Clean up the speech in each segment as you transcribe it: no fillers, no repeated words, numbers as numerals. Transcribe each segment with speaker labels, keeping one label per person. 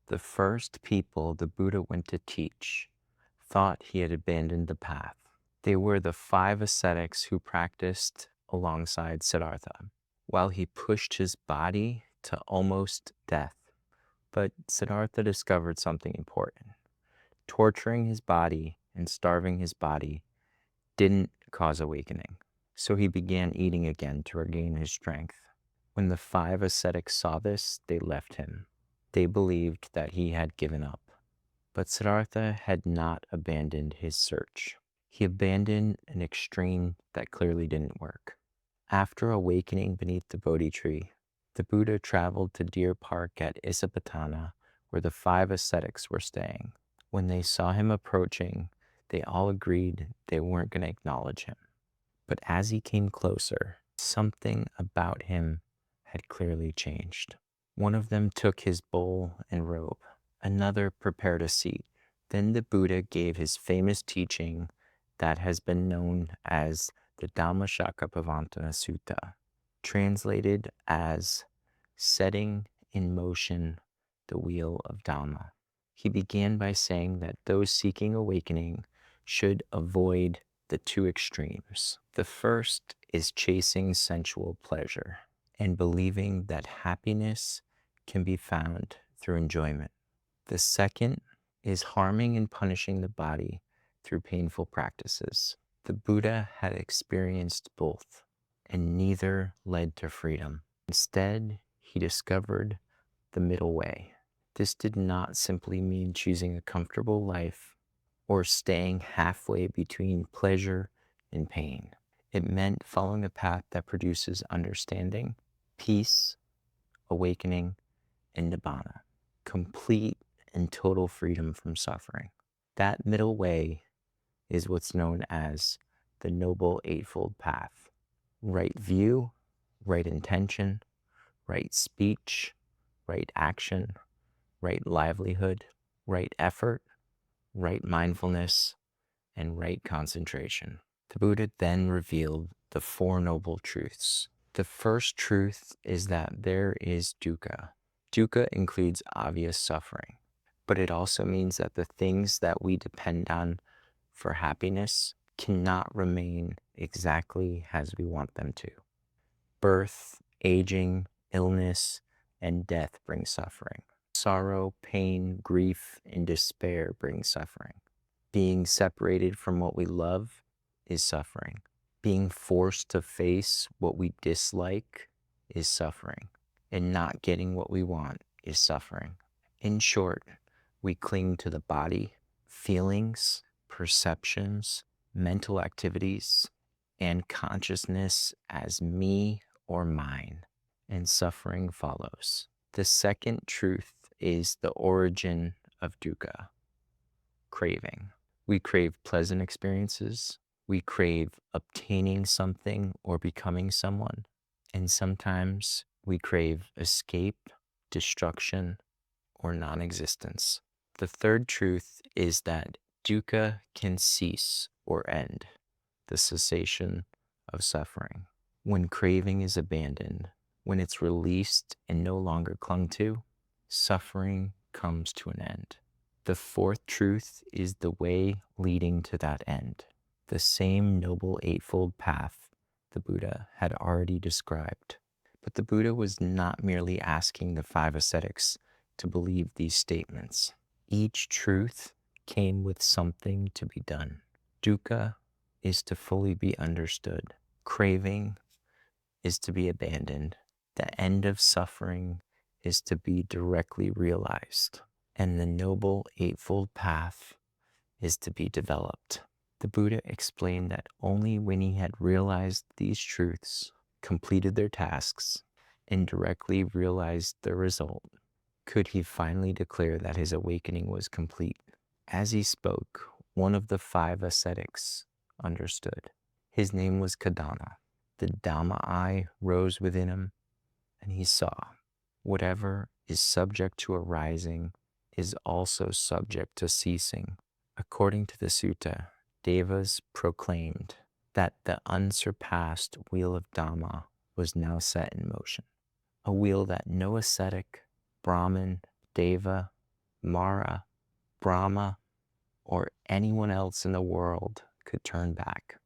Speaker 1: The first people the Buddha went to teach thought he had abandoned the path. They were the 5 ascetics who practiced alongside Siddhartha, while he pushed his body to almost death. But Siddhartha discovered something important. Torturing his body and starving his body didn't cause awakening, so he began eating again to regain his strength. When the 5 ascetics saw this, they left him. They believed that he had given up. But Siddhartha had not abandoned his search. He abandoned an extreme that clearly didn't work. After awakening beneath the Bodhi tree, the Buddha traveled to Deer Park at Isipatana, where the 5 ascetics were staying. When they saw him approaching, they all agreed they weren't going to acknowledge him. But as he came closer, something about him had clearly changed. One of them took his bowl and robe. Another prepared a seat. Then the Buddha gave his famous teaching that has been known as the Dhammacakkappavattana Sutta, translated as setting in motion the Wheel of Dhamma. He began by saying that those seeking awakening should avoid the 2 extremes. The first is chasing sensual pleasure and believing that happiness can be found through enjoyment. The second is harming and punishing the body through painful practices. The Buddha had experienced both, and neither led to freedom. Instead, he discovered the middle way. This did not simply mean choosing a comfortable life or staying halfway between pleasure and pain. It meant following a path that produces understanding, peace, awakening, and nibbana, complete and total freedom from suffering. That middle way is what's known as the Noble Eightfold Path. Right view, right intention, right speech, right action, right livelihood, right effort, right mindfulness, and right concentration. The Buddha then revealed the 4 noble truths. The first truth is that there is dukkha. Dukkha includes obvious suffering, but it also means that the things that we depend on for happiness cannot remain exactly as we want them to. Birth, aging, illness, and death bring suffering. Sorrow, pain, grief, and despair bring suffering. Being separated from what we love is suffering. Being forced to face what we dislike is suffering. And not getting what we want is suffering. In short, we cling to the body, feelings, perceptions, mental activities, and consciousness as me or mine, and suffering follows. The second truth is the origin of dukkha, craving. We crave pleasant experiences. We crave obtaining something or becoming someone. And sometimes we crave escape, destruction, or non-existence. The third truth is that dukkha can cease or end, the cessation of suffering. When craving is abandoned, when it's released and no longer clung to, suffering comes to an end. The fourth truth is the way leading to that end, the same Noble Eightfold Path the Buddha had already described. But the Buddha was not merely asking the 5 ascetics to believe these statements. Each truth came with something to be done. Dukkha is to fully be understood. Craving is to be abandoned. The end of suffering is to be directly realized. And the Noble Eightfold Path is to be developed. The Buddha explained that only when he had realized these truths, completed their tasks, and directly realized the result, could he finally declare that his awakening was complete. As he spoke, one of the 5 ascetics understood. His name was Kondañña. The Dhamma eye rose within him, and he saw whatever is subject to arising is also subject to ceasing. According to the sutta, Devas proclaimed that the unsurpassed Wheel of Dhamma was now set in motion, a wheel that no ascetic, Brahmin, Deva, Mara, Brahma, or anyone else in the world could turn back.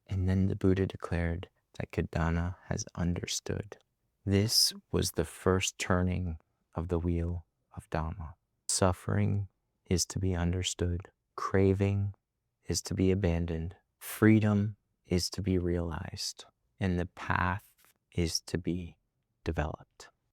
Speaker 1: And then the Buddha declared that Kondañña has understood. This was the first turning of the wheel of Dhamma. Suffering is to be understood. Craving is to be abandoned. Freedom is to be realized. And the path is to be developed.